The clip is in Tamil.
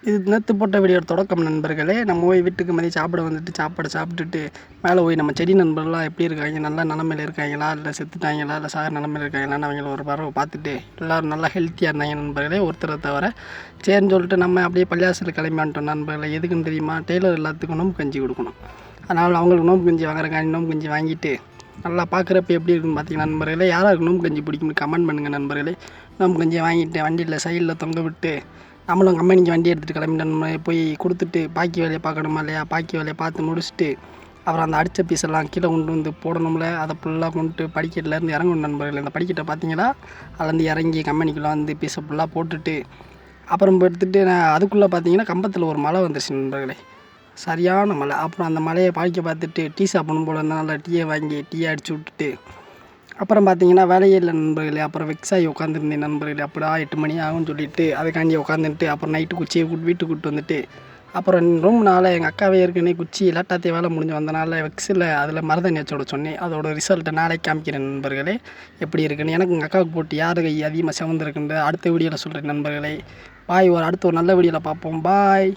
இது நேற்று போட்ட வீடியோ தொடக்கம் நண்பர்களே. நம்ம போய் வீட்டுக்கு மதியம் சாப்பிட வந்துட்டு சாப்பாடு சாப்பிட்டுட்டு மேலே போய் நம்ம செடி நண்பர்கள்லாம் எப்படி இருக்காங்க, நல்ல நிலமையில இருக்காங்களா, இல்லை செத்துட்டாங்களா, இல்லை சாகிற நிலமையில இருக்காங்களான்னு அவங்கள ஒரு பறவை பார்த்துட்டு எல்லோரும் நல்லா ஹெல்த்தியாக இருந்தாங்க நண்பர்களே, ஒருத்தரை தவிர. சரின்னு சொல்லிட்டு நம்ம அப்படியே பள்ளியாசல் கிளம்பி வந்துட்டோம் நண்பர்களே. எதுக்குன்னு தெரியுமா? டெய்லர் எல்லாத்துக்கும் நோம்பு கஞ்சி கொடுக்கணும். அதனால் அவங்களுக்கு நோம்பு கஞ்சி வாங்குறக்காண்டி நோம்பு கஞ்சி வாங்கிட்டு நல்லா பார்க்குறப்ப எப்படி இருக்குன்னு பார்த்தீங்கன்னா நண்பர்களே, யாராருக்கு நோம்பு கஞ்சி பிடிக்கும்னு கமெண்ட் பண்ணுங்கள் நண்பர்களே. நோம்பு கஞ்சியை வாங்கிட்டு வண்டியில் சைடில் தொங்க விட்டு நம்மளும் கம்பெனிக்கு வண்டி எடுத்துகிட்டு கிளம்பிட்டு நம்ம போய் கொடுத்துட்டு பாக்கி வேலையை பார்க்கணுமா இல்லையா, பாக்கி வேலையை பார்த்து முடிச்சுட்டு அப்புறம் அந்த அடித்த பீஸெல்லாம் கீழே கொண்டு வந்து போடணும்ல, அதை ஃபுல்லாக கொண்டு படிக்கட்டிலேருந்து இறங்கணும் நண்பர்கள். இந்த படிக்கட்டை பார்த்தீங்களா, அதுலேருந்து இறங்கி கம்பெனிக்குள்ளே வந்து பீஸை ஃபுல்லாக போட்டுட்டு அப்புறம் எடுத்துகிட்டு நான் அதுக்குள்ளே பார்த்தீங்கன்னா கம்பத்தில் ஒரு மழை வந்துருச்சு நண்பர்களே, சரியான மழை. அப்புறம் அந்த மழையை பாய்க்க பார்த்துட்டு டீ சாப்பிடணும் போல் இருந்தால் நல்லா டீயை வாங்கி டீயை அடிச்சு விட்டுட்டு அப்புறம் பார்த்தீங்கன்னா வேலையே இல்லை நண்பர்களே. அப்புறம் வெக்ஸ் ஆகி உட்காந்துருந்தேன் நண்பர்களே. அப்படியா 8 மணி ஆகும்னு சொல்லிட்டு அதுக்காண்டி உட்காந்துட்டு அப்புறம் நைட்டு குச்சியை வீட்டுக்கு கூப்பிட்டு வந்துட்டு அப்புறம் ரூம்னால் எங்கள் அக்காவே ஏற்கனவே குச்சி லேட்டாத்தே வேலை முடிஞ்சு வந்தனால வெக்ஸில் அதில் மருதண்ணி வச்சோட சொன்னேன். அதோட ரிசல்ட்டை நாளைக்கு காமிக்கிறேன் நண்பர்களே எப்படி இருக்குன்னு. எனக்கு எங்கள் அக்காவுக்கு போட்டு யார் கை அதிகமாக சிவந்துருக்குன்ற அடுத்த வீடியோவில் சொல்கிறேன் நண்பர்களே. பாய். அடுத்த ஒரு நல்ல வீடியோவில் பார்ப்போம். பாய்.